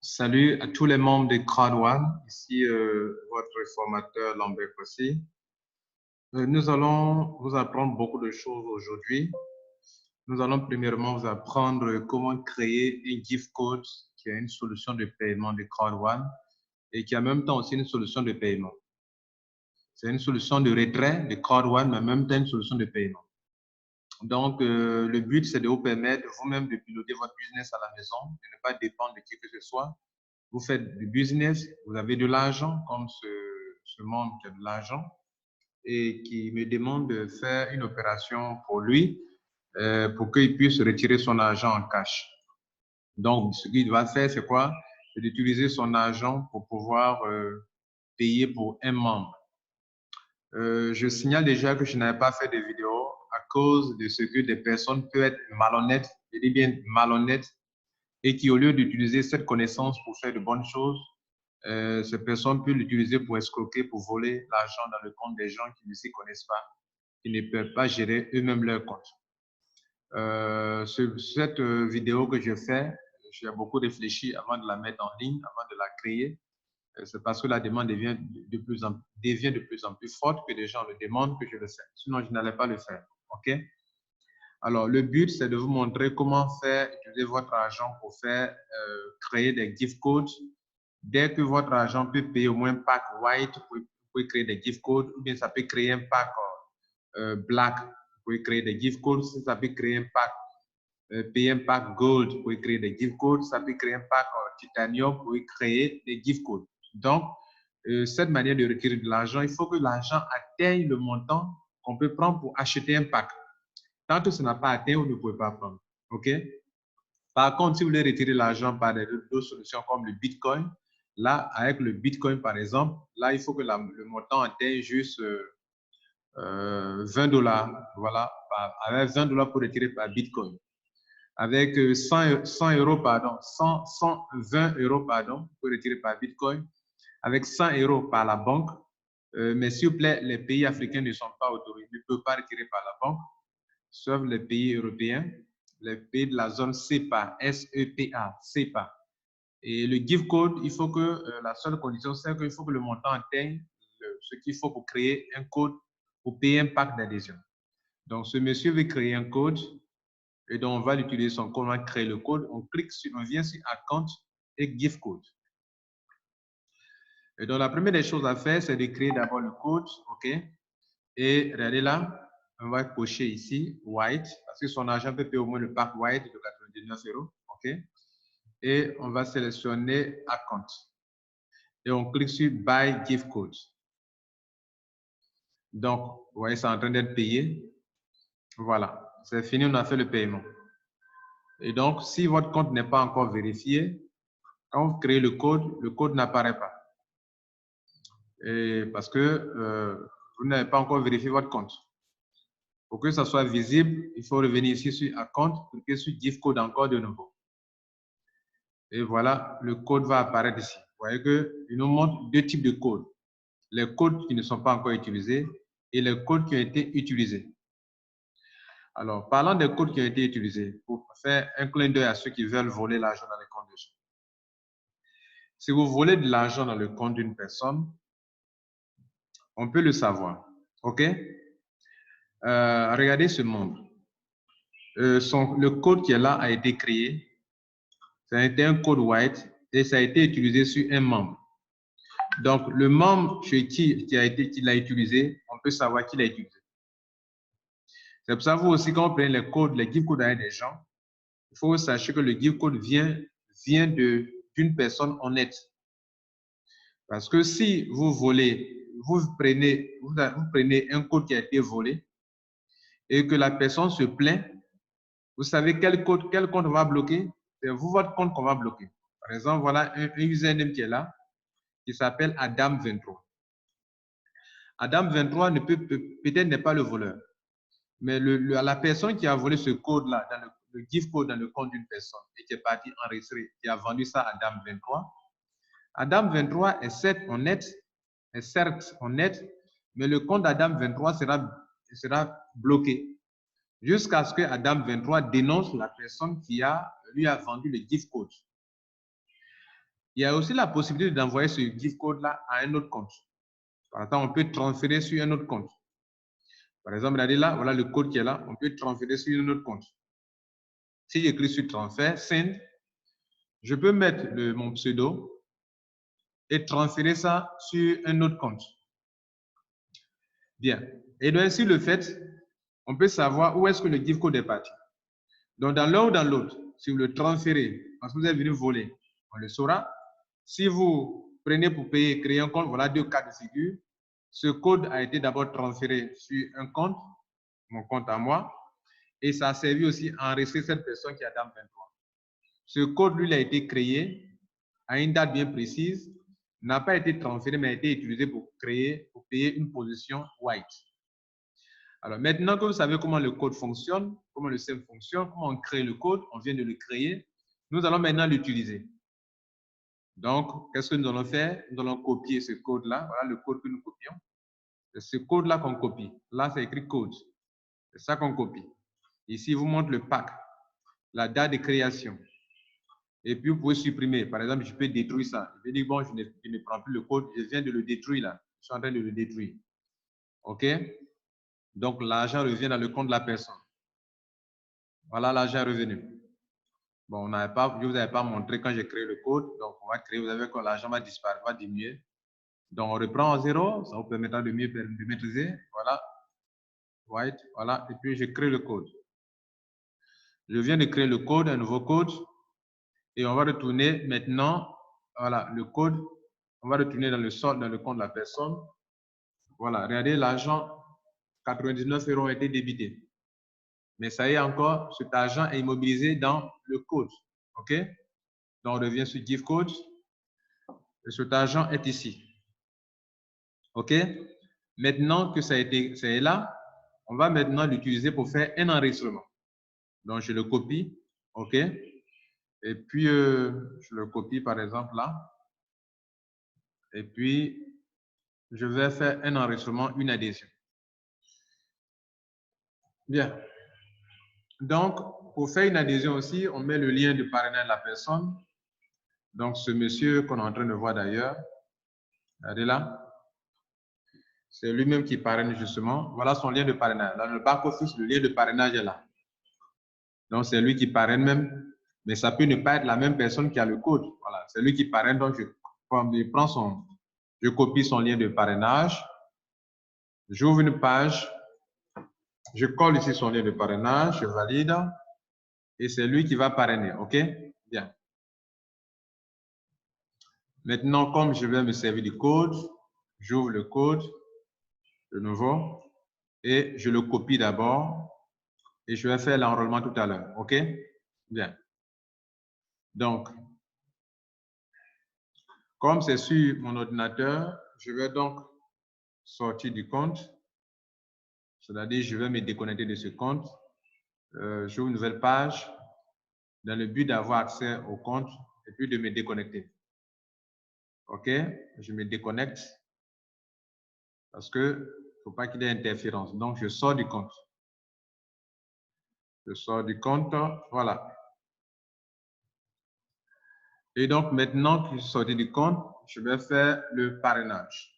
Salut à tous les membres de Crowd1, ici votre formateur Lambert Kossi. Nous allons vous apprendre beaucoup de choses aujourd'hui. Nous allons premièrement vous apprendre comment créer un gift code qui est une solution de paiement de Crowd1 et qui est en même temps aussi une solution de paiement. C'est une solution de retrait de Crowd1, mais en même temps une solution de paiement. Donc, le but, c'est de vous permettre vous-même de piloter votre business à la maison, de ne pas dépendre de qui que ce soit. Vous faites du business, vous avez de l'argent, comme ce membre qui a de l'argent, et qui me demande de faire une opération pour lui, pour qu'il puisse retirer son argent en cash. Donc, ce qu'il va faire, c'est quoi? C'est d'utiliser son argent pour pouvoir payer pour un membre. Je signale déjà que je n'avais pas fait de vidéo à cause de ce que des personnes peuvent être malhonnêtes, je dis bien malhonnêtes, et qui, au lieu d'utiliser cette connaissance pour faire de bonnes choses, ces personnes peuvent l'utiliser pour escroquer, pour voler l'argent dans le compte des gens qui ne s'y connaissent pas, qui ne peuvent pas gérer eux-mêmes leur compte. Cette vidéo que je fais, j'ai beaucoup réfléchi avant de la mettre en ligne, avant de la créer. C'est parce que la demande devient de plus en plus forte que les gens le demandent que je le fais. Sinon, je n'allais pas le faire. OK? Alors, le but, c'est de vous montrer comment faire, utiliser votre argent pour faire, créer des gift codes. Dès que votre argent peut payer au moins un pack white, vous pouvez créer des gift codes, ou bien ça peut créer un pack black, vous pouvez créer des gift codes. Si ça peut créer un pack, payer un pack gold, vous pouvez créer des gift codes. Ça peut créer un pack titanium, vous pouvez créer des gift codes. Donc, cette manière de retirer de l'argent, il faut que l'argent atteigne le montant qu'on peut prendre pour acheter un pack. Tant que ça n'a pas atteint, vous ne pouvez pas prendre. OK? Par contre, si vous voulez retirer l'argent par d'autres solutions comme le Bitcoin, là, avec le Bitcoin, par exemple, là, il faut que le montant atteigne juste 20 $. Voilà, avec 20 $ pour retirer par Bitcoin. Avec 100 €, pardon, 120 €, pardon, pour retirer par Bitcoin. Avec 100 € par la banque. Mais s'il vous plaît, les pays africains ne sont pas autorisés, ne peuvent pas retirer par la banque, sauf les pays européens, les pays de la zone CEPA, S-E-P-A, CEPA. Et le gift code, il faut que, la seule condition, c'est qu'il faut que le montant atteigne ce qu'il faut pour créer un code pour payer un pack d'adhésion. Donc, ce monsieur veut créer un code et donc on va l'utiliser son code, on va créer le code, on clique sur, on vient sur Account et Gift Code. Et donc, la première des choses à faire, c'est de créer d'abord le code, OK? Et regardez là, on va cocher ici, white, parce que son argent peut payer au moins le pack white de 99 €, OK? Et on va sélectionner Account. Et on clique sur Buy Gift Code. Donc, vous voyez, c'est en train d'être payé. Voilà, c'est fini, on a fait le paiement. Et donc, si votre compte n'est pas encore vérifié, quand vous créez le code n'apparaît pas. Et parce que vous n'avez pas encore vérifié votre compte. Pour que ça soit visible, il faut revenir ici sur Account, cliquer sur Gift Code encore de nouveau. Et voilà, le code va apparaître ici. Vous voyez qu'il nous montre deux types de codes. Les codes qui ne sont pas encore utilisés et les codes qui ont été utilisés. Alors, parlant des codes qui ont été utilisés, pour faire un clin d'œil à ceux qui veulent voler l'argent dans les comptes des gens. Si vous volez de l'argent dans le compte d'une personne, on peut le savoir. OK? Regardez ce membre. Le code qui est là a été créé. Ça a été un code white et ça a été utilisé sur un membre. Donc, le membre chez qui l'a utilisé, on peut savoir qui l'a utilisé. C'est pour ça que vous aussi, quand vous prenez les codes, les gift codes avec des gens, il faut que vous sachiez que le gift code vient d'une personne honnête. Parce que si vous volez, vous prenez un code qui a été volé et que la personne se plaint, vous savez quel compte on va bloquer? C'est votre compte qu'on va bloquer. Par exemple, voilà un username qui est là, qui s'appelle Adam23. Adam23 peut-être n'est pas le voleur, mais la personne qui a volé ce code-là, le gift code dans le compte d'une personne et qui est parti enregistrer, qui a vendu ça à Adam23. Adam23 est certes honnête, mais le compte d'Adam23 sera bloqué jusqu'à ce que Adam23 dénonce la personne qui lui a vendu le gift code. Il y a aussi la possibilité d'envoyer ce gift code-là à un autre compte. Par exemple, on peut transférer sur un autre compte. Par exemple, regardez là, voilà le code qui est là. On peut transférer sur un autre compte. Si j'écris sur transfert, send, je peux mettre mon pseudo et transférer ça sur un autre compte. Bien. Et donc, ainsi le fait, on peut savoir où est-ce que le gift code est parti. Donc, dans l'un ou dans l'autre, si vous le transférez, parce que vous êtes venu voler, on le saura. Si vous prenez pour payer, créer un compte, voilà 2 cas de figure. Ce code a été d'abord transféré sur un compte, mon compte à moi, et ça a servi aussi à enregistrer cette personne qui est Adam 23. Ce code, lui, a été créé à une date bien précise, n'a pas été transféré, mais a été utilisé pour payer une position white. Alors maintenant que vous savez comment le code fonctionne, comment le SEM fonctionne, comment on crée le code, on vient de le créer, nous allons maintenant l'utiliser. Donc, qu'est-ce que nous allons faire? Nous allons copier ce code-là. Voilà le code que nous copions. C'est ce code-là qu'on copie. Là, c'est écrit code. C'est ça qu'on copie. Ici, vous montre le pack, la date de création. Et puis, vous pouvez supprimer. Par exemple, je peux détruire ça. Je vais dire, bon, je ne prends plus le code. Je viens de le détruire là. Je suis en train de le détruire. OK? Donc, l'argent revient dans le compte de la personne. Voilà l'argent revenu. Bon, je ne vous avais pas montré quand j'ai créé le code. Donc, on va créer, vous avez que l'argent va disparaître, va diminuer. Donc, on reprend à 0. Ça vous permettra de mieux maîtriser. Voilà. White. Voilà. Et puis, je crée le code. Je viens de créer le code, un nouveau code. Et on va retourner maintenant, voilà, le code. On va retourner dans le solde, dans le compte de la personne. Voilà. Regardez, l'argent, 99 € a été débité. Mais ça y est encore, cet argent est immobilisé dans le code. OK? Donc, on revient sur gift code. Et cet argent est ici. OK? Maintenant que ça est là, on va maintenant l'utiliser pour faire un enregistrement. Donc, je le copie. OK? Et puis, je le copie par exemple là. Et puis, je vais faire un enregistrement, une adhésion. Bien. Donc, pour faire une adhésion aussi, on met le lien de parrainage de la personne. Donc, ce monsieur qu'on est en train de voir d'ailleurs, regardez là. C'est lui-même qui parraine justement. Voilà son lien de parrainage. Dans le back-office, le lien de parrainage est là. Donc, c'est lui qui parraine même. Mais ça peut ne pas être la même personne qui a le code. Voilà, c'est lui qui parraine. Donc, je copie son lien de parrainage. J'ouvre une page. Je colle ici son lien de parrainage. Je valide. Et c'est lui qui va parrainer. OK? Bien. Maintenant, comme je vais me servir du code, j'ouvre le code de nouveau et je le copie d'abord et je vais faire l'enrôlement tout à l'heure. OK? Bien. Donc, comme c'est sur mon ordinateur, je vais donc sortir du compte. C'est-à-dire, je vais me déconnecter de ce compte. J'ouvre une nouvelle page dans le but d'avoir accès au compte et puis de me déconnecter. OK? Je me déconnecte parce que il ne faut pas qu'il y ait interférence. Donc, je sors du compte. Je sors du compte. Voilà. Et donc, maintenant que je suis sorti du compte, je vais faire le parrainage.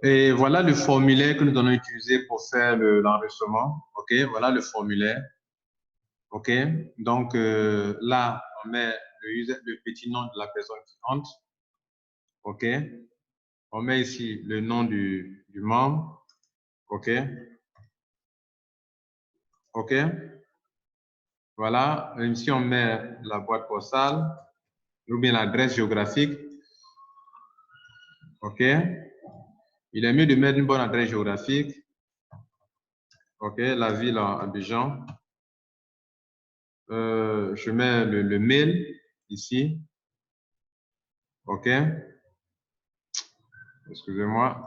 Et voilà le formulaire que nous allons utiliser pour faire l'enregistrement. OK, voilà le formulaire. OK, donc là, on met le petit nom de la personne qui entre. OK, on met ici le nom du membre. OK, OK, voilà. Ici, on met la boîte postale ou bien l'adresse géographique. OK, il est mieux de mettre une bonne adresse géographique. OK, la ville en Abidjan. Je mets le mail ici. OK. Excusez-moi.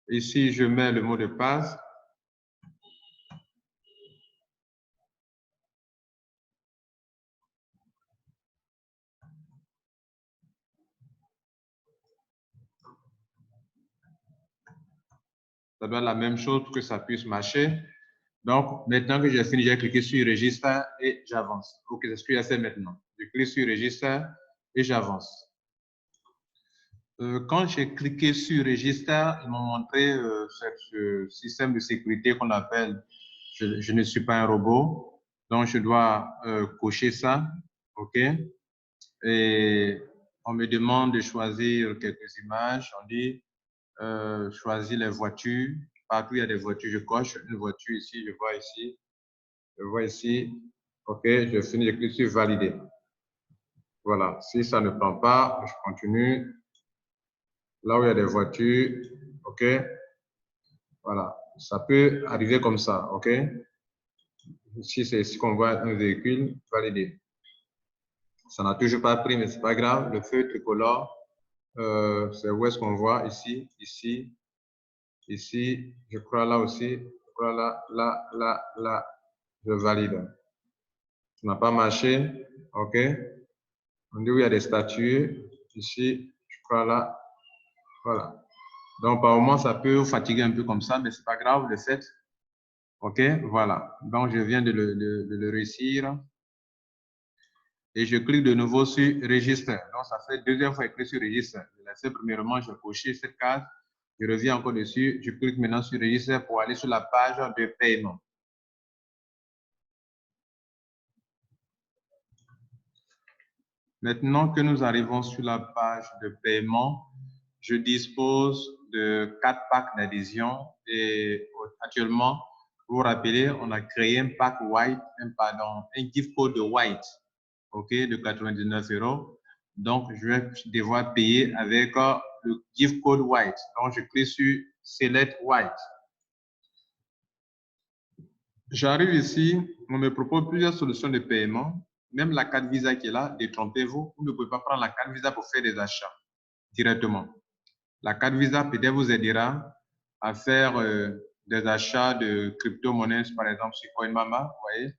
Ici, je mets le mot de passe. Ça doit être la même chose pour que ça puisse marcher. Donc, maintenant que j'ai fini, j'ai cliqué sur Register et j'avance. OK, c'est ce que j'essaie maintenant. Je clique sur Register et j'avance. Quand j'ai cliqué sur Register, ils m'ont montré ce système de sécurité qu'on appelle je ne suis pas un robot. Donc, je dois cocher ça. OK. Et on me demande de choisir quelques images. On dit choisir les voitures. Partout, il y a des voitures. Je coche une voiture ici, je vois ici. Je vois ici. OK, je finis, je clique sur valider. Voilà. Si ça ne prend pas, je continue. Là où il y a des voitures, OK. Voilà. Ça peut arriver comme ça, OK. Si c'est ici qu'on voit un véhicule, valider. Ça n'a toujours pas pris, mais c'est pas grave. Le feu tricolore, c'est où est-ce qu'on voit ici, ici, ici, je crois là aussi, je crois là, là, là, là, je valide. Ça n'a pas marché, OK. On dit où il y a des statues, ici, je crois là, voilà. Donc, par moment, ça peut vous fatiguer un peu comme ça, mais c'est pas grave, le fait. OK, voilà. Donc, je viens de le réussir. Et je clique de nouveau sur Register. Donc, ça fait deuxième fois que je clique sur Register. Je laissais premièrement, j'ai coché cette case. Je reviens encore dessus. Je clique maintenant sur Register pour aller sur la page de paiement. Maintenant que nous arrivons sur la page de paiement, je dispose de 4 packs d'adhésion et actuellement, vous vous rappelez, on a créé un pack white, un gift code de white, OK, de 99 €. Donc, je vais devoir payer avec le gift code white. Donc, je clique sur Select White. J'arrive ici, on me propose plusieurs solutions de paiement. Même la carte Visa qui est là, détrompez-vous, vous ne pouvez pas prendre la carte Visa pour faire des achats directement. La carte Visa peut-être vous aidera à faire des achats de crypto-monnaies, par exemple sur CoinMama. Vous voyez,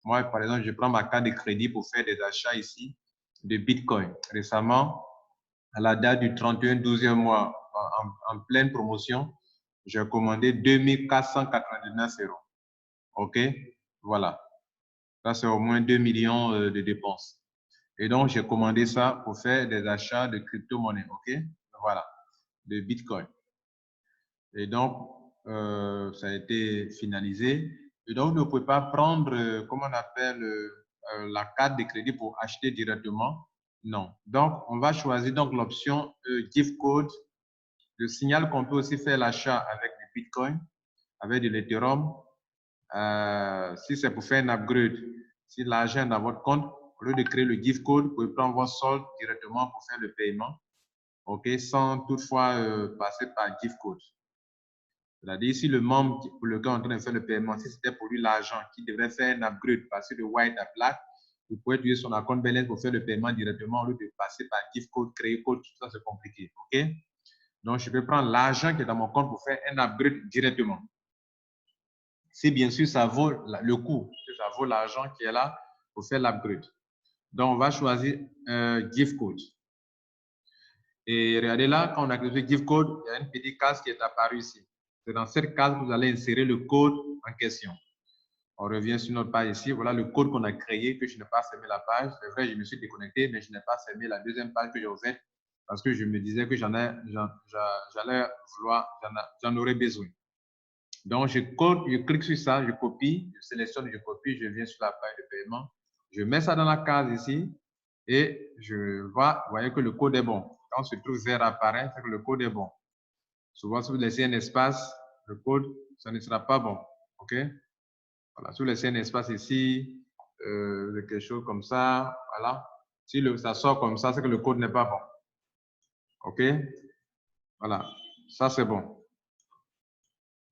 moi, par exemple, je prends ma carte de crédit pour faire des achats ici de Bitcoin. Récemment, à la date du 31/12e mois, en pleine promotion, j'ai commandé 2499 €. OK? Voilà. Ça, c'est au moins 2 millions de dépenses. Et donc, j'ai commandé ça pour faire des achats de crypto-monnaies. OK? Voilà. De Bitcoin. Et donc, ça a été finalisé. Et donc, vous ne pouvez pas prendre, comment on appelle, la carte de crédit pour acheter directement. Non. Donc, on va choisir donc l'option gift code. Le signal qu'on peut aussi faire l'achat avec du Bitcoin, avec de l'Ethereum. Si c'est pour faire un upgrade, si l'argent est dans votre compte, au lieu de créer le gift code, vous pouvez prendre votre solde directement pour faire le paiement, OK, sans toutefois passer par gift code. C'est-à-dire, si le membre pour lequel on est en train de faire le paiement, si c'était pour lui l'argent qui devrait faire un upgrade, passer de white à black, vous pouvez utiliser son account balance pour faire le paiement directement au lieu de passer par gift code, créer code, tout ça c'est compliqué, OK? Donc, je peux prendre l'argent qui est dans mon compte pour faire un upgrade directement. Si bien sûr ça vaut le coût, ça vaut l'argent qui est là pour faire l'upgrade. Donc, on va choisir gift code. Et regardez là, quand on a cliqué sur gift code, il y a une petite case qui est apparue ici. C'est dans cette case que vous allez insérer le code en question. On revient sur notre page ici. Voilà le code qu'on a créé, que je n'ai pas fermé la page. C'est vrai, je me suis déconnecté, mais je n'ai pas fermé la deuxième page que j'ai ouverte parce que je me disais que j'allais vouloir, j'en aurais besoin. Donc, je clique sur ça, je copie, je sélectionne, je copie, je viens sur la page de paiement. Je mets ça dans la case ici et je vois, vous voyez que le code est bon. Quand ce truc vert apparaît, c'est que le code est bon. Souvent, si vous laissez un espace, le code, ça ne sera pas bon. OK? Voilà, si vous laissez un espace ici, quelque chose comme ça, voilà. Si ça sort comme ça, c'est que le code n'est pas bon. OK? Voilà, ça c'est bon.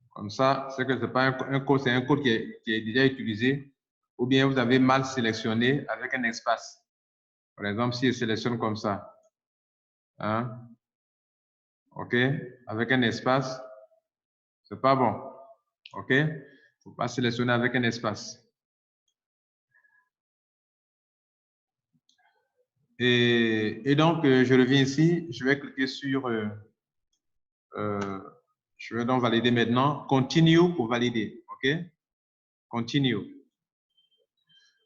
Comme ça, c'est que c'est pas un code, c'est un code qui est déjà utilisé. Ou bien vous avez mal sélectionné avec un espace. Par exemple, si je sélectionne comme ça, hein, OK, avec un espace, c'est pas bon. OK? Il ne faut pas sélectionner avec un espace. Et donc, je reviens ici, je vais cliquer sur Je vais donc valider maintenant. Continue pour valider. OK? Continue.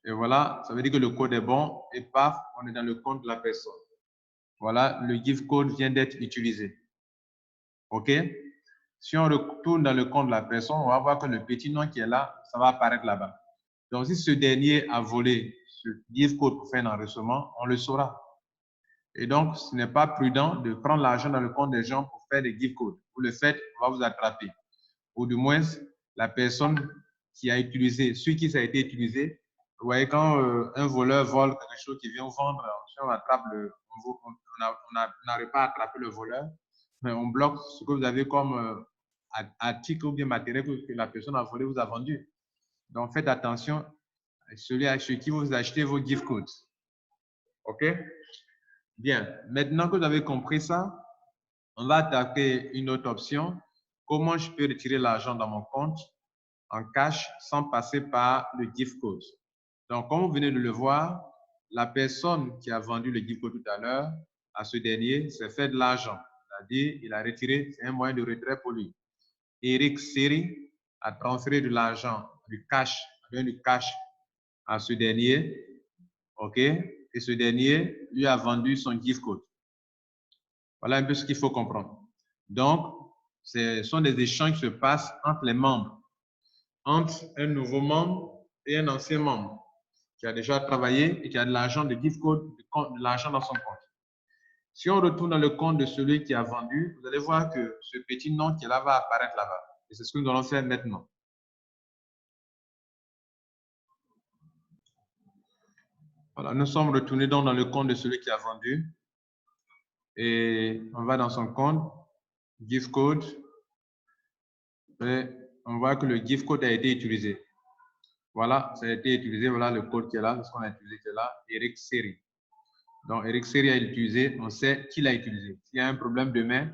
Et voilà, ça veut dire que le code est bon et paf, on est dans le compte de la personne. Voilà, le gift code vient d'être utilisé. OK? Si on retourne dans le compte de la personne, on va voir que le petit nom qui est là, ça va apparaître là-bas. Donc, si ce dernier a volé ce gift code pour faire un enregistrement, on le saura. Et donc, ce n'est pas prudent de prendre l'argent dans le compte des gens pour faire des gift codes. Vous le faites, on va vous attraper. Ou du moins, la personne qui a utilisé, celui qui ça a été utilisé. Vous voyez, quand un voleur vole quelque chose qui vient vendre, si on attrape on n'arrive pas à attraper le voleur, mais on bloque ce que vous avez comme article ou bien matériel que la personne a volé, vous a vendu. Donc, faites attention à celui à qui vous achetez vos gift codes. OK? Bien. Maintenant que vous avez compris ça, on va attaquer une autre option. Comment je peux retirer l'argent dans mon compte en cash sans passer par le gift code? Donc, comme vous venez de le voir, la personne qui a vendu le gift code tout à l'heure à ce dernier s'est fait de l'argent. C'est-à-dire, il a retiré, c'est un moyen de retrait pour lui. Eric Seri a transféré de l'argent, du cash à ce dernier. OK? Et ce dernier lui a vendu son gift code. Voilà un peu ce qu'il faut comprendre. Donc, ce sont des échanges qui se passent entre les membres, entre un nouveau membre et un ancien membre qui a déjà travaillé et qui a de l'argent de gift code, de l'argent dans son compte. Si on retourne dans le compte de celui qui a vendu, vous allez voir que ce petit nom qui est là va apparaître là-bas. Et c'est ce que nous allons faire maintenant. Voilà, nous sommes retournés donc dans le compte de celui qui a vendu. Et on va dans son compte, gift code, et on voit que le gift code a été utilisé. Voilà, ça a été utilisé, voilà le code qui est là, c'est ce qu'on a utilisé qui est là, Eric Seri. Donc, Eric Seri a utilisé, on sait qui l'a utilisé. S'il y a un problème demain,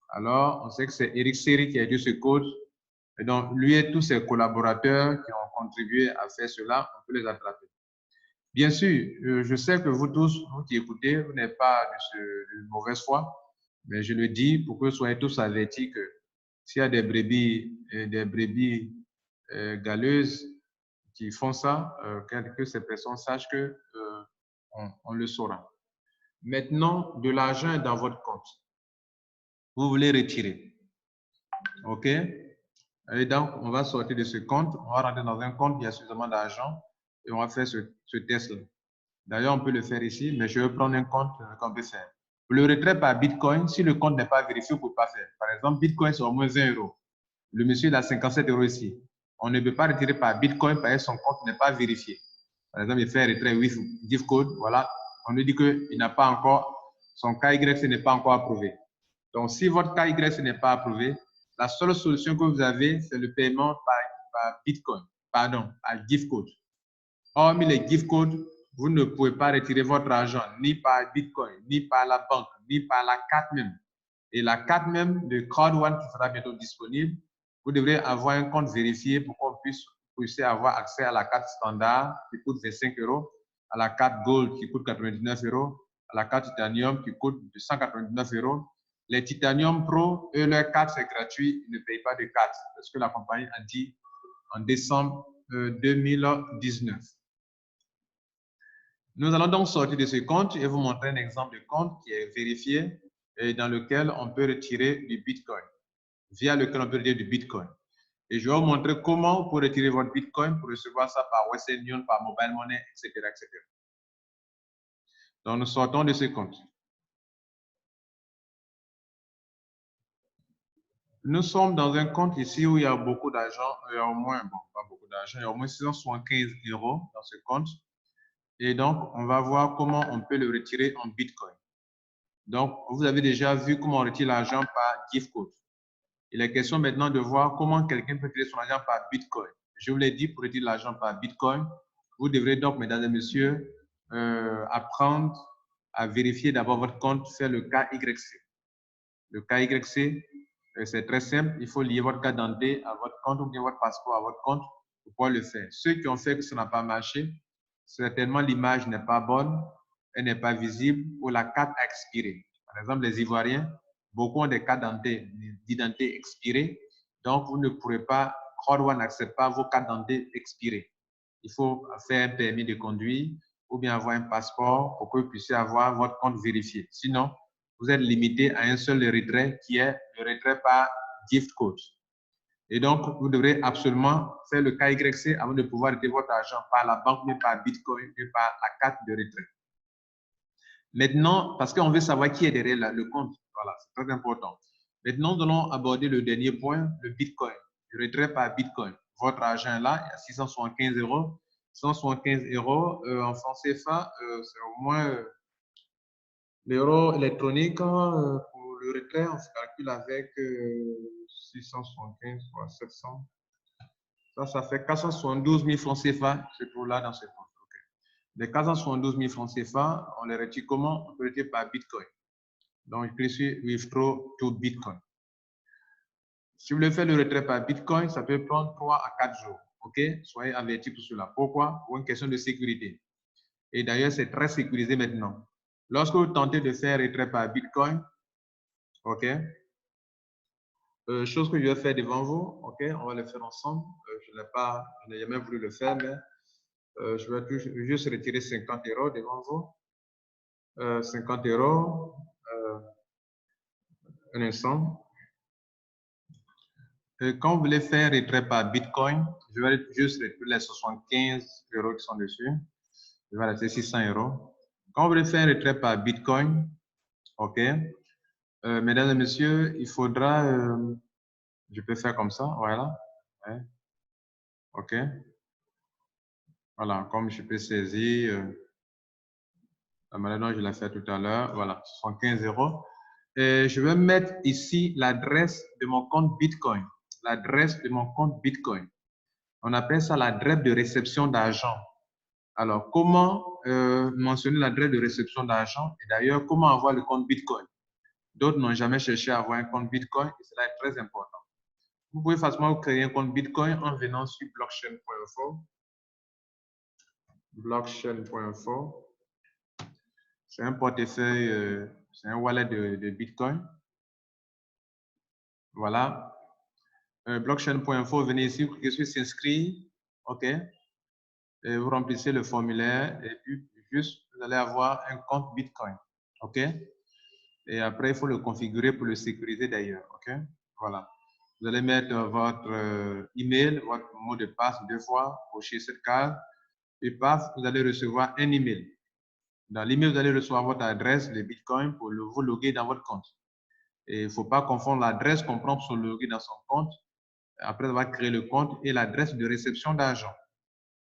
alors on sait que c'est Eric Seri qui a utilisé ce code. Et donc, lui et tous ses collaborateurs qui ont contribué à faire cela, on peut les attraper. Bien sûr, je sais que vous tous, vous qui écoutez, vous n'êtes pas de mauvaise foi, mais je le dis pour que vous soyez tous avertis que s'il y a des brebis galeuses qui font ça, que ces personnes sachent que on le saura. Maintenant, de l'argent est dans votre compte. Vous voulez retirer. OK? Et donc, on va sortir de ce compte. On va rentrer dans un compte qui a suffisamment d'argent et on va faire ce test-là. D'ailleurs, on peut le faire ici, mais je vais prendre un compte qu'on peut faire. Pour le retrait par Bitcoin, si le compte n'est pas vérifié, vous ne pouvez pas faire. Par exemple, Bitcoin, c'est au moins 20 €. Le monsieur, il a 57 € ici. On ne peut pas retirer par Bitcoin parce que son compte n'est pas vérifié. Par exemple, il fait un retrait with gift code, voilà. On lui dit qu'il n'a pas encore, son KYC n'est pas encore approuvé. Donc, si votre KYC n'est pas approuvé, la seule solution que vous avez, c'est le paiement par Bitcoin, pardon, par gift code. Hormis les gift codes, vous ne pouvez pas retirer votre argent ni par Bitcoin, ni par la banque, ni par la carte même. Et la carte même de Crowd One qui sera bientôt disponible, vous devrez avoir un compte vérifié pour qu'on puisse avoir accès à la carte standard qui coûte 25 €, à la carte Gold qui coûte 99 €, à la carte Titanium qui coûte 199 €. Les Titanium Pro, eux, leur carte, c'est gratuit, ils ne payent pas de carte. C'est ce que la compagnie a dit en décembre 2019. Nous allons donc sortir de ce compte et vous montrer un exemple de compte qui est vérifié et dans lequel on peut retirer du Bitcoin, via lequel on peut retirer du Bitcoin. Et je vais vous montrer comment vous pouvez retirer votre Bitcoin pour recevoir ça par Western Union, par Mobile Money, etc., etc. Donc, nous sortons de ce compte. Nous sommes dans un compte ici où il y a beaucoup d'argent, il y a au moins, bon, pas beaucoup d'argent, il y a au moins 675 € dans ce compte. Et donc, on va voir comment on peut le retirer en Bitcoin. Donc, vous avez déjà vu comment on retire l'argent par gift code. Il est question maintenant de voir comment quelqu'un peut retirer son argent par Bitcoin. Je vous l'ai dit, pour retirer l'argent par Bitcoin, vous devrez donc, mesdames et messieurs, apprendre à vérifier d'abord votre compte, faire le KYC. Le KYC, c'est très simple. Il faut lier votre carte d'identité à votre compte ou bien votre passeport à votre compte pour pouvoir le faire. Ceux qui ont fait que ça n'a pas marché, certainement l'image n'est pas bonne, elle n'est pas visible ou la carte a expiré. Par exemple, les Ivoiriens, beaucoup ont des cartes d'identité expirées. Donc, vous ne pourrez pas, CrowdOne n'accepte pas vos cartes d'identité expirées. Il faut faire un permis de conduire ou bien avoir un passeport pour que vous puissiez avoir votre compte vérifié. Sinon, vous êtes limité à un seul retrait qui est le retrait par gift code. Et donc, vous devrez absolument faire le KYC avant de pouvoir retirer votre argent par la banque, mais par Bitcoin, mais par la carte de retrait. Maintenant, parce qu'on veut savoir qui est derrière le compte, voilà, c'est très important. Maintenant, nous allons aborder le dernier point, le Bitcoin, le retrait par Bitcoin. Votre argent est là, il y a 675 euros. 175 euros en francs CFA, c'est au moins l'euro électronique. Pour le retrait, on se calcule avec 675 fois 700. Ça fait 472 000 francs CFA, c'est pour là dans ce compte. Okay. Les 472 000 francs CFA, on les retire comment? On peut les retirer par Bitcoin. Donc, je clique sur Withdraw to Bitcoin. Si vous voulez faire le retrait par Bitcoin, ça peut prendre 3 à 4 jours. OK? Soyez avertis pour cela. Pourquoi? Pour une question de sécurité. Et d'ailleurs, c'est très sécurisé maintenant. Lorsque vous tentez de faire retrait par Bitcoin, OK? Chose que je vais faire devant vous, OK? On va le faire ensemble. Je n'ai jamais voulu le faire, mais je vais juste retirer 50 euros devant vous. 50 euros. Un instant. Quand vous voulez faire retrait par Bitcoin, je vais juste retirer les 75 euros qui sont dessus. Je vais rester 600 euros. Quand vous voulez faire un retrait par Bitcoin, OK. Mesdames et messieurs, il faudra... je peux faire comme ça, voilà. Ouais. OK. Voilà, comme je peux saisir la manière dont je l'ai fait tout à l'heure. Voilà, 75 euros. Et je vais mettre ici l'adresse de mon compte Bitcoin. L'adresse de mon compte Bitcoin. On appelle ça l'adresse de réception d'argent. Alors, comment mentionner l'adresse de réception d'argent? Et d'ailleurs, comment avoir le compte Bitcoin? D'autres n'ont jamais cherché à avoir un compte Bitcoin et cela est très important. Vous pouvez facilement créer un compte Bitcoin en venant sur blockchain.info. Blockchain.info. C'est un portefeuille, c'est un wallet de Bitcoin. Voilà. Blockchain.info, venez ici, vous cliquez sur s'inscrire. OK. Et vous remplissez le formulaire et puis juste, vous allez avoir un compte Bitcoin. OK. Et après, il faut le configurer pour le sécuriser d'ailleurs. OK. Voilà. Vous allez mettre votre email, votre mot de passe 2 fois, cocher cette case. Et paf, vous allez recevoir un email. Dans l'email, vous allez recevoir votre adresse de Bitcoin pour vous loguer dans votre compte. Et il ne faut pas confondre l'adresse qu'on prend pour se loguer dans son compte après avoir créé le compte et l'adresse de réception d'argent.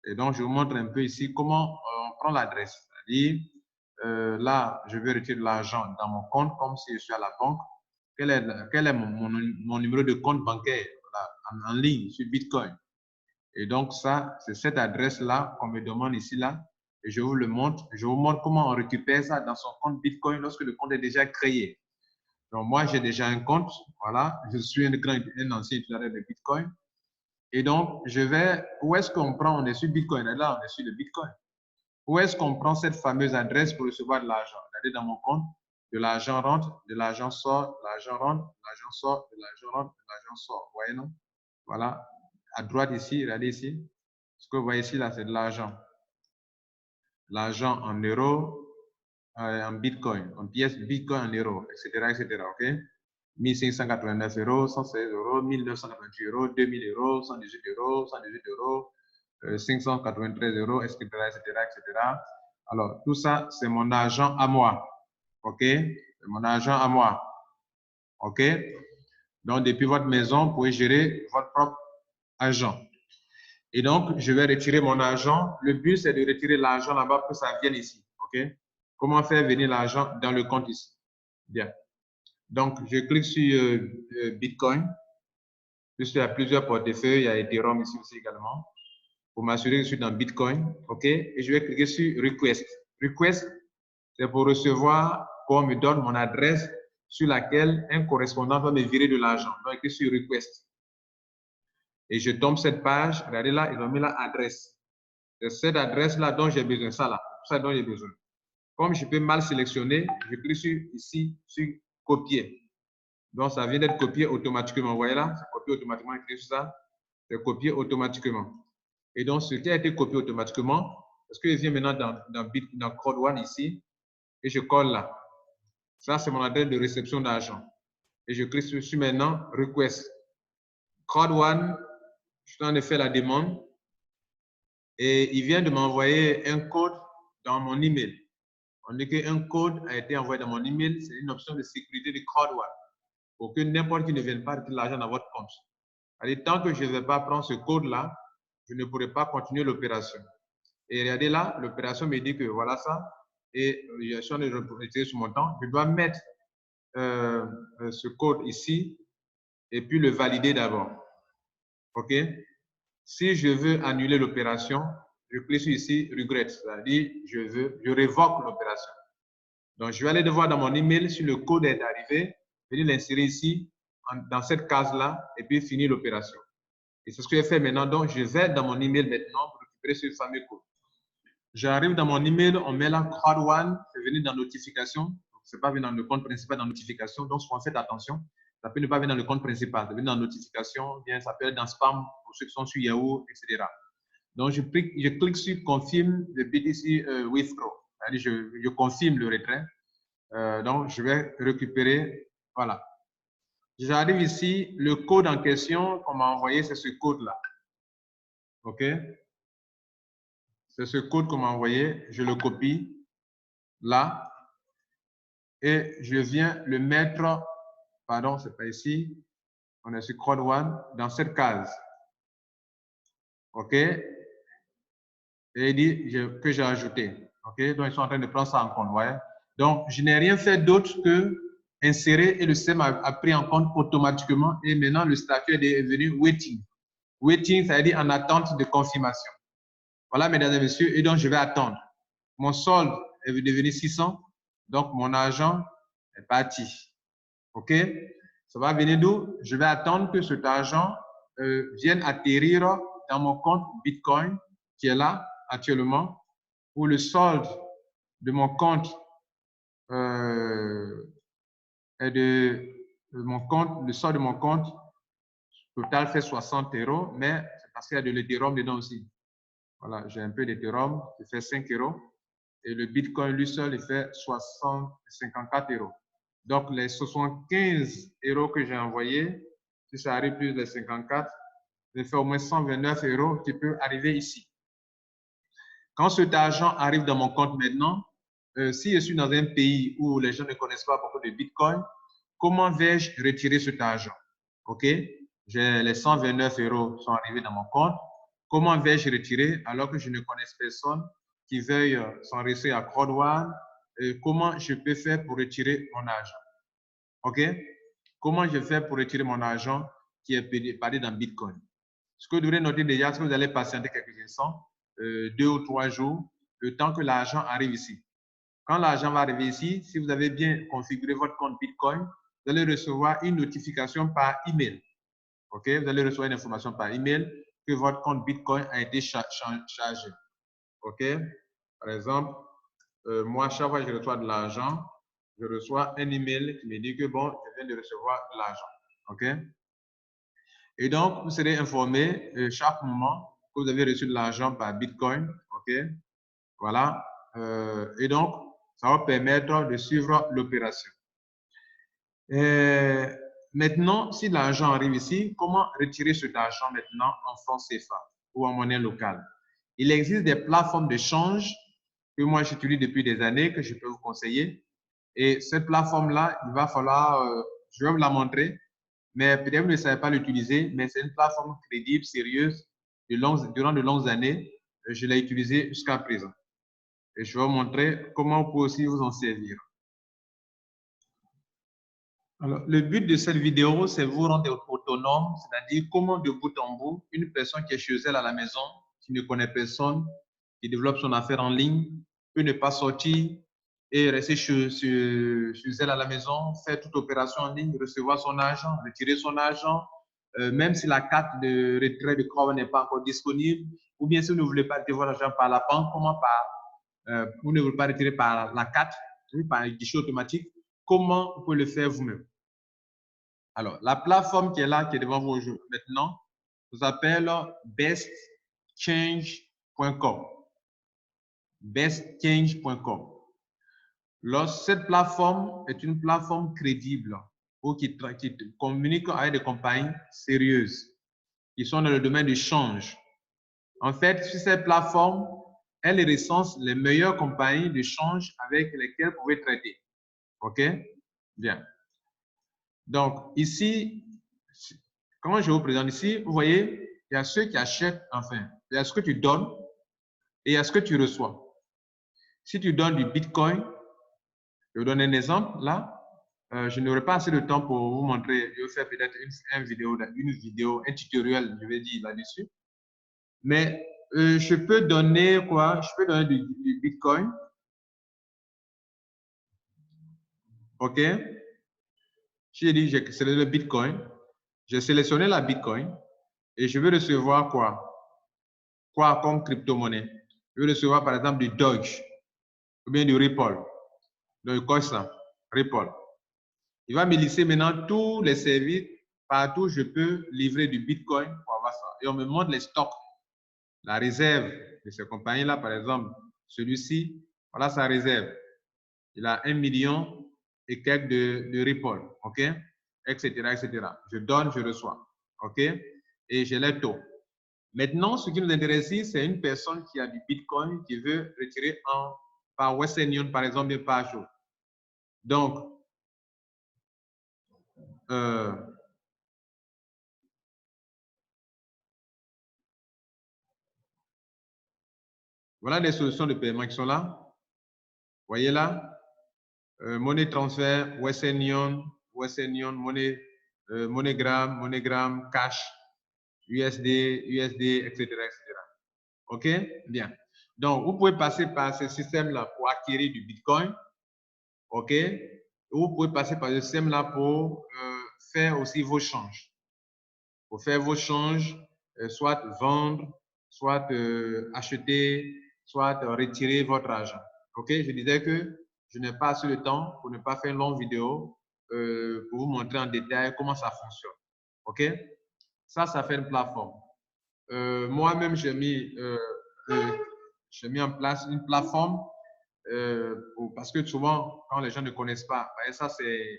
Et donc, je vous montre un peu ici comment on prend l'adresse. C'est-à-dire, là, je vais retirer l'argent dans mon compte comme si je suis à la banque. Quel est mon numéro de compte bancaire en ligne sur Bitcoin? Et donc, ça, c'est cette adresse-là qu'on me demande ici, là. Et je vous le montre. Je vous montre comment on récupère ça dans son compte Bitcoin lorsque le compte est déjà créé. Donc, moi, j'ai déjà un compte. Voilà. Je suis un ancien utilisateur de Bitcoin. Et donc, où est-ce qu'on prend? On est sur Bitcoin. Et là, on est sur le Bitcoin. Où est-ce qu'on prend cette fameuse adresse pour recevoir de l'argent? Regardez dans mon compte. De l'argent rentre, de l'argent sort, de l'argent rentre, de l'argent sort, de l'argent rentre, de l'argent sort. Vous voyez, non? Voilà. À droite ici, regardez ici. Ce que vous voyez ici, là, c'est de l'argent. L'argent en euros, en bitcoin, en pièces bitcoin en euros, etc., etc., OK? 1589 euros, 116 euros, 1988 euros, 2000 euros, 118 euros, 118 euros, 593 euros, etc., etc., etc. Alors, tout ça, c'est mon argent à moi. OK? C'est mon argent à moi. OK? Donc, depuis votre maison, vous pouvez gérer votre propre argent. Et donc, je vais retirer mon argent. Le but, c'est de retirer l'argent là-bas pour que ça vienne ici. OK? Comment faire venir l'argent dans le compte ici? Bien. Donc, je clique sur Bitcoin. Il y a plusieurs portefeuilles. Il y a Ethereum ici aussi également. Pour m'assurer que je suis dans Bitcoin. OK? Et je vais cliquer sur Request. Request, c'est pour recevoir, qu'on me donne mon adresse sur laquelle un correspondant va me virer de l'argent. Donc, je clique sur Request. Et je tombe cette page. Regardez là, ils ont mis l'adresse. C'est cette adresse-là dont j'ai besoin. Ça là, ça dont j'ai besoin. Comme je peux mal sélectionner, je clique ici sur copier. Donc, ça vient d'être copié automatiquement. Vous voyez là, c'est copié automatiquement, écrit sur ça. C'est copié automatiquement. Et donc, ce qui a été copié automatiquement, parce que je viens maintenant dans Code One ici, et je colle là. Ça, c'est mon adresse de réception d'argent. Et je clique sur maintenant Request. Code One, je suis en train de faire la demande. Et il vient de m'envoyer un code dans mon email. On dit qu'un code a été envoyé dans mon email. C'est une option de sécurité de Code One. Pour que n'importe qui ne vienne pas retirer l'argent dans votre compte. Alors, tant que je ne vais pas prendre ce code-là, je ne pourrai pas continuer l'opération. Et regardez là, l'opération me dit que voilà ça. Et je suis en train de retirer sur mon temps. Je dois mettre ce code ici et puis le valider d'abord. OK? Si je veux annuler l'opération, je clique sur ici, regret, c'est-à-dire je révoque l'opération. Donc, je vais aller voir dans mon email si le code est arrivé, venir l'insérer ici, dans cette case-là, et puis finir l'opération. Et c'est ce que j'ai fait maintenant. Donc, je vais dans mon email maintenant pour récupérer ce fameux code. J'arrive dans mon email, on met là Code One, c'est venu dans notification. Ce n'est pas venu dans le compte principal, dans notification. Donc, faites attention. Ça peut ne pas venir dans le compte principal. Ça peut venir dans notification, bien, ça peut être dans spam pour ceux qui sont sur Yahoo, etc. Donc, je clique sur Confirm le BTC Withdraw. C'est-à-dire, je confirme le retrait. Donc, je vais récupérer. Voilà. J'arrive ici. Le code en question qu'on m'a envoyé, c'est ce code-là. OK? C'est ce code qu'on m'a envoyé. Je le copie là. Et je viens le mettre, pardon, c'est pas ici. On est sur Code One, dans cette case. OK? Et il dit que j'ai ajouté. OK? Donc, ils sont en train de prendre ça en compte. Voyez? Donc, je n'ai rien fait d'autre que insérer et le système a pris en compte automatiquement. Et maintenant, le statut est devenu waiting. Waiting, ça veut dire en attente de confirmation. Voilà, mesdames et messieurs. Et donc, je vais attendre. Mon solde est devenu 600. Donc, mon argent est parti. OK? Ça va venir d'où? Je vais attendre que cet argent vienne atterrir dans mon compte Bitcoin qui est là actuellement, où le solde de mon compte est le solde de mon compte total fait 60 €, mais c'est parce qu'il y a de l'Ethereum dedans aussi. Voilà, j'ai un peu d'Ethereum qui fait 5 €. Et le Bitcoin lui seul, il fait 54 €. Donc, les 75 € que j'ai envoyés, si ça arrive plus les 54, je fais au moins 129 € qui peut arriver ici. Quand cet argent arrive dans mon compte maintenant, si je suis dans un pays où les gens ne connaissent pas beaucoup de Bitcoin, comment vais-je retirer cet argent? OK? Les 129 € sont arrivés dans mon compte. Comment vais-je retirer alors que je ne connais personne qui veuille s'enregistrer à Code One? Comment je peux faire pour retirer mon argent? OK? Comment je fais pour retirer mon argent qui est parti dans Bitcoin? Ce que vous devrez noter déjà, c'est que vous allez patienter quelques instants, 2 ou 3 jours, le temps que l'argent arrive ici. Quand l'argent va arriver ici, si vous avez bien configuré votre compte Bitcoin, vous allez recevoir une notification par email. OK? Vous allez recevoir une information par email que votre compte Bitcoin a été chargé. OK? Par exemple, moi, chaque fois que je reçois de l'argent, je reçois un email qui me dit que bon, je viens de recevoir de l'argent. OK? Et donc, vous serez informé chaque moment que vous avez reçu de l'argent par Bitcoin. OK? Voilà. Et donc, ça va permettre de suivre l'opération. Maintenant, si l'argent arrive ici, comment retirer cet argent maintenant en francs CFA ou en monnaie locale? Il existe des plateformes d'échange que moi j'utilise depuis des années, que je peux vous conseiller. Et cette plateforme-là, il va falloir, je vais vous la montrer, mais peut-être vous ne savez pas l'utiliser, mais c'est une plateforme crédible, sérieuse, durant de longues années. Je l'ai utilisée jusqu'à présent. Et je vais vous montrer comment vous pouvez aussi vous en servir. Alors, le but de cette vidéo, c'est vous rendre autonome, c'est-à-dire comment de bout en bout, une personne qui est chez elle à la maison, qui ne connaît personne, qui développe son affaire en ligne, peut ne pas sortir et rester chez elle à la maison, faire toute opération en ligne, recevoir son argent, retirer son argent, même si la carte de retrait de Crowd n'est pas encore disponible, ou bien si vous ne voulez pas retirer votre argent par la banque, vous ne voulez pas retirer par la carte, par un guichet automatique, comment vous pouvez le faire vous-même. Alors, la plateforme qui est là, qui est devant vous maintenant, s'appelle bestchange.com. Bestchange.com. Cette plateforme est une plateforme crédible ou qui communique avec des compagnies sérieuses qui sont dans le domaine du change. En fait, sur cette plateforme, elle recense les meilleures compagnies de change avec lesquelles vous pouvez traiter. OK? Bien. Donc, ici, quand je vous présente ici, vous voyez, il y a ceux qui achètent, enfin, il y a ce que tu donnes et il y a ce que tu reçois. Si tu donnes du Bitcoin, je vous donne un exemple là. Je n'aurai pas assez de temps pour vous montrer. Je vais faire peut-être une vidéo, un tutoriel, je vais dire là-dessus. Mais je peux donner quoi? Je peux donner du Bitcoin. OK? J'ai dit, j'ai sélectionné le Bitcoin. J'ai sélectionné la Bitcoin et je veux recevoir quoi? Quoi comme crypto-monnaie? Je veux recevoir par exemple du Doge ou bien du Ripple. Donc, quoi ça? Ripple. Il va me lister maintenant tous les services partout où je peux livrer du Bitcoin pour avoir ça. Et on me montre les stocks, la réserve de ces compagnies-là, par exemple, celui-ci, voilà sa réserve. Il a 1 million et quelques de Ripple, OK? Etc., etc. Je donne, je reçois, OK? Et j'ai les taux. Maintenant, ce qui nous intéresse ici, c'est une personne qui a du Bitcoin qui veut retirer par Western Union, par exemple, par jour. Donc, voilà les solutions de paiement qui sont là. Voyez là, monnaie transfert, Western Union, MoneyGram, Cash, USD, etc., etc. OK? Bien. Donc, vous pouvez passer par ce système-là pour acquérir du Bitcoin. OK? Vous pouvez passer par ce système-là pour faire aussi vos changes. Pour faire vos changes, soit vendre, soit acheter, soit retirer votre argent. OK? Je disais que je n'ai pas assez de temps pour ne pas faire une longue vidéo pour vous montrer en détail comment ça fonctionne. OK? Ça fait une plateforme. Moi-même, j'ai mis en place une plateforme parce que souvent, quand les gens ne connaissent pas, ça, c'est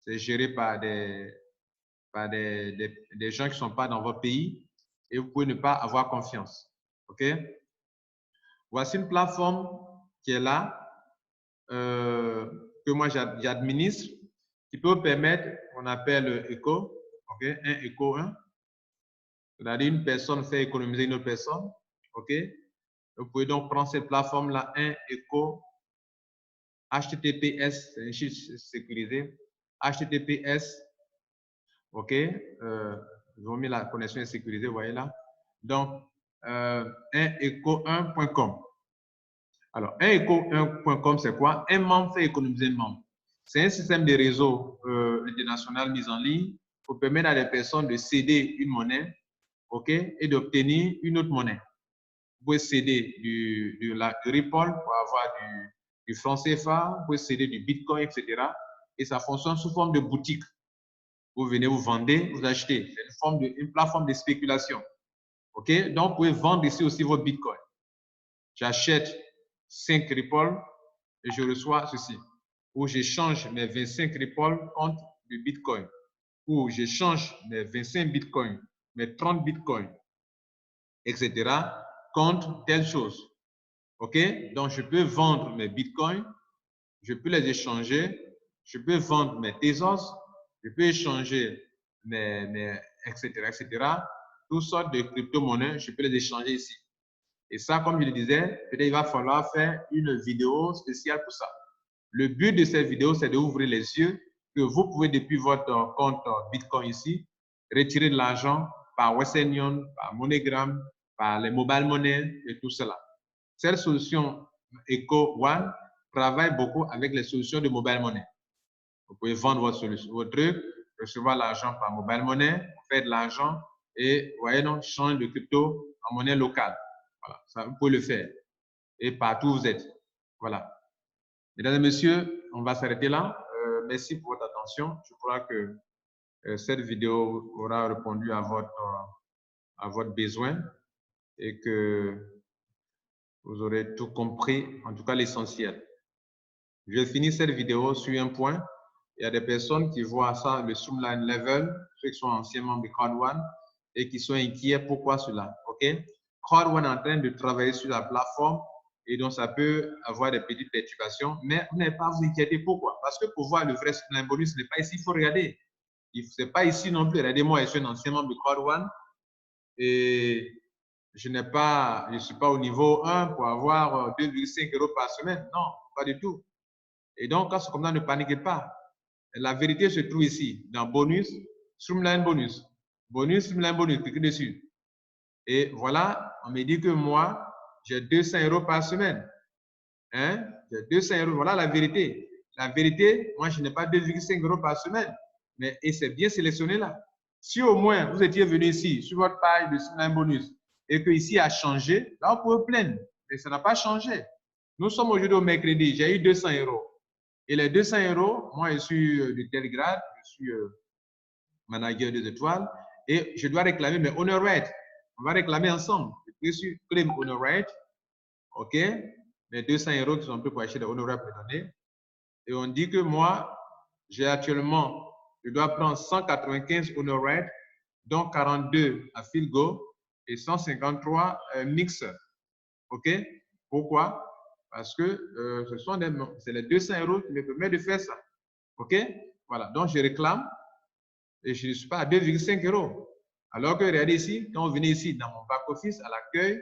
géré par des gens qui ne sont pas dans votre pays et vous pouvez ne pas avoir confiance. OK? Voici une plateforme qui est là, que moi j'administre, qui peut vous permettre, on appelle ECO, OK? Un ECO 1. C'est-à-dire une personne fait économiser une autre personne. OK? Vous pouvez donc prendre cette plateforme-là, un ECO, HTTPS, c'est un site sécurisé, HTTPS, OK? Ils ont mis la connexion sécurisée, vous voyez là. Donc, uneco1.com. Alors, uneco1.com, c'est quoi? Un membre fait économiser un membre. C'est un système de réseau international mis en ligne pour permettre à des personnes de céder une monnaie, OK, et d'obtenir une autre monnaie. Vous pouvez céder du Ripple pour avoir du franc CFA, vous pouvez céder du Bitcoin, etc. Et ça fonctionne sous forme de boutique. Vous venez, vous vendez, vous achetez. C'est une plateforme de spéculation. OK? Donc, vous pouvez vendre ici aussi votre Bitcoin. J'achète 5 Ripple et je reçois ceci. Ou j'échange mes 25 Ripple contre du Bitcoin. Ou j'échange mes 25 Bitcoin, mes 30 Bitcoin, etc. contre telle chose. OK? Donc, je peux vendre mes Bitcoins, je peux les échanger, je peux vendre mes Tezos, je peux échanger etc., etc. Toutes sortes de crypto-monnaies, je peux les échanger ici. Et ça, comme je le disais, peut-être il va falloir faire une vidéo spéciale pour ça. Le but de cette vidéo, c'est d'ouvrir les yeux que vous pouvez, depuis votre compte Bitcoin ici, retirer de l'argent par Western Union, par MoneyGram, par les mobile money et tout cela. Cette solution Eco One travaille beaucoup avec les solutions de mobile money. Vous pouvez vendre votre truc, recevoir l'argent par mobile money, faire de l'argent et, voyez, donc, changer de crypto en monnaie locale. Voilà, ça, vous pouvez le faire. Et partout où vous êtes. Voilà. Mesdames et messieurs, on va s'arrêter là. Merci pour votre attention. Je crois que cette vidéo aura répondu à votre besoin et que vous aurez tout compris, en tout cas l'essentiel. Je vais finir cette vidéo sur un point. Il y a des personnes qui voient ça, le Streamline Level, ceux qui sont anciens membres de Crowd1 et qui sont inquiets. Pourquoi cela? OK? Crowd1 est en train de travailler sur la plateforme et donc ça peut avoir des petites perturbations, mais vous n'avez pas à vous inquiéter. Pourquoi? Parce que pour voir le vrai Streamline bonus, ce n'est pas ici, il faut regarder. Ce n'est pas ici non plus. Regardez-moi, je suis un ancien membre de Crowd1 et je ne suis pas au niveau 1 pour avoir 2,5 € par semaine. Non, pas du tout. Et donc, quand c'est comme ça, ne paniquez pas. La vérité se trouve ici, dans bonus, Streamline bonus. Bonus, Streamline bonus, cliquez dessus. Et voilà, on me dit que moi, j'ai 200 € par semaine. Hein? J'ai 200 €. Voilà la vérité. La vérité, moi, je n'ai pas 2,5 € par semaine. Mais, et c'est bien sélectionné là. Si au moins vous étiez venu ici, sur votre page de Streamline bonus, et que ici a changé, là, vous pouvez plaindre. Mais ça n'a pas changé. Nous sommes aujourd'hui au mercredi. J'ai eu 200 €. Et les 200 €, moi, je suis de tel grade, je suis manager 2 étoiles, et je dois réclamer mes honor rates. On va réclamer ensemble. Je suis claim honor rate, OK? Les 200 € qui sont plus pour acheter des honor rates pour donner. Et on dit que moi, j'ai actuellement, je dois prendre 195 honor rates, dont 42 à Filgo et 153 mixer. OK? Pourquoi? Parce que c'est les 200 € qui me permettent de faire ça. OK? Voilà. Donc, je réclame et je ne suis pas à 2,5 €. Alors que, regardez ici, quand vous venez ici dans mon back-office, à l'accueil,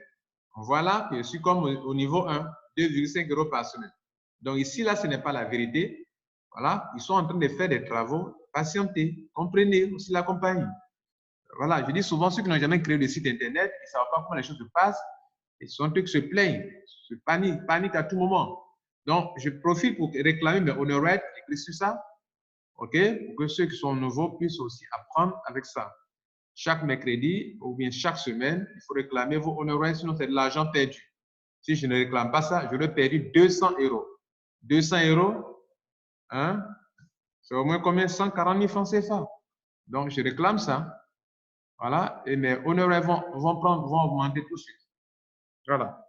voilà que je suis comme au niveau 1, 2,5 € par semaine. Donc, ici, là, ce n'est pas la vérité. Voilà. Ils sont en train de faire des travaux. Patientez. Comprenez aussi la compagnie. Voilà. Je dis souvent, ceux qui n'ont jamais créé de site Internet, ils ne savent pas comment les choses se passent. Ils sont ceux qui se plaignent, se paniquent à tout moment. Donc, je profite pour réclamer mes honor rates, cliquez sur ça, OK, pour que ceux qui sont nouveaux puissent aussi apprendre avec ça. Chaque mercredi ou bien chaque semaine, il faut réclamer vos honor rates, sinon c'est de l'argent perdu. Si je ne réclame pas ça, j'aurais perdu 200 €. 200 €, hein, c'est au moins combien? 140 000 francs CFA. Donc, je réclame ça. Voilà, et mes honor rates vont augmenter tout de suite. Voilà.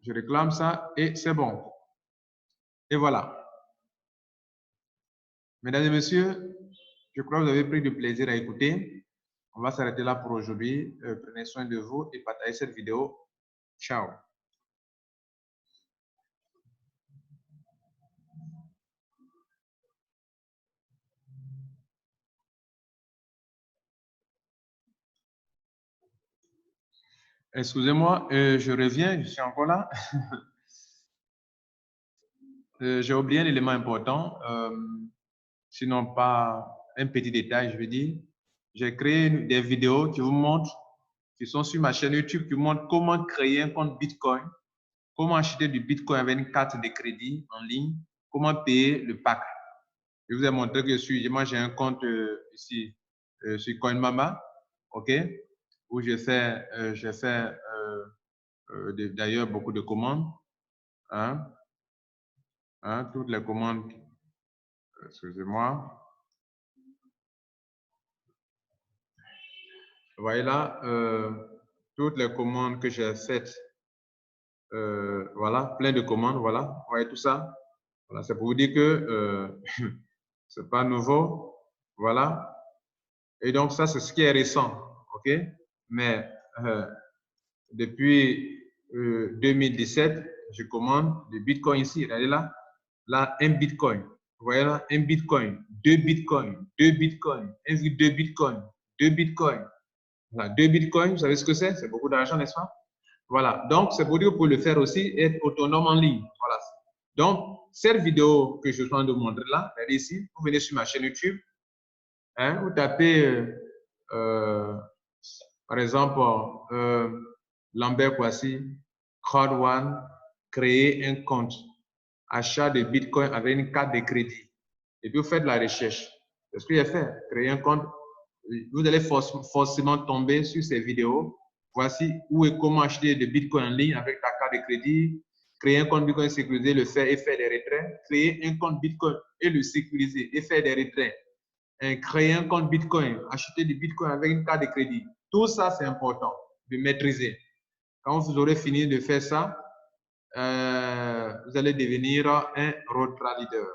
Je réclame ça et c'est bon. Et voilà. Mesdames et messieurs, je crois que vous avez pris du plaisir à écouter. On va s'arrêter là pour aujourd'hui. Prenez soin de vous et partagez cette vidéo. Ciao. Excusez-moi, je reviens, je suis encore là. J'ai oublié un élément important, sinon pas un petit détail, je veux dire. J'ai créé des vidéos qui vous montrent, qui sont sur ma chaîne YouTube, qui vous montrent comment créer un compte Bitcoin, comment acheter du Bitcoin avec une carte de crédit en ligne, comment payer le pack. Je vous ai montré que moi j'ai un compte ici sur CoinMama, OK, où j'ai fait d'ailleurs beaucoup de commandes. Hein, toutes les commandes, excusez-moi. Vous voyez là, toutes les commandes que j'ai faites, voilà, plein de commandes, voilà, vous voyez tout ça. Voilà, c'est pour vous dire que c'est pas nouveau, voilà. Et donc ça, c'est ce qui est récent, OK? Mais depuis 2017, je commande des bitcoins ici. Regardez là. Là, un bitcoin. Vous voyez là, un bitcoin, deux bitcoins, deux bitcoins, 1,2 bitcoin, deux bitcoins. Voilà, deux bitcoins, vous savez ce que c'est? C'est beaucoup d'argent, n'est-ce pas? Voilà. Donc, c'est pour dire que vous pouvez le faire aussi, être autonome en ligne. Voilà. Donc, cette vidéo que je suis en train de vous montrer là, regardez ici, vous venez sur ma chaîne YouTube, hein, vous tapez, par exemple, Lambert Kwasi, Crowd1, créer un compte, achat de Bitcoin avec une carte de crédit. Et puis vous faites la recherche. C'est ce que j'ai fait, créer un compte. Vous allez forcément tomber sur ces vidéos. Voici où et comment acheter des Bitcoin en ligne avec ta carte de crédit, créer un compte Bitcoin sécurisé, le faire et faire des retraits, créer un compte Bitcoin et le sécuriser et faire des retraits. créer un compte Bitcoin, acheter du Bitcoin avec une carte de crédit. Tout ça, c'est important de maîtriser. Quand vous aurez fini de faire ça, vous allez devenir un road trader.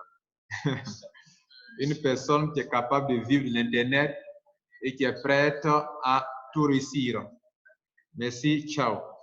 Une personne qui est capable de vivre l'Internet et qui est prête à tout réussir. Merci, ciao.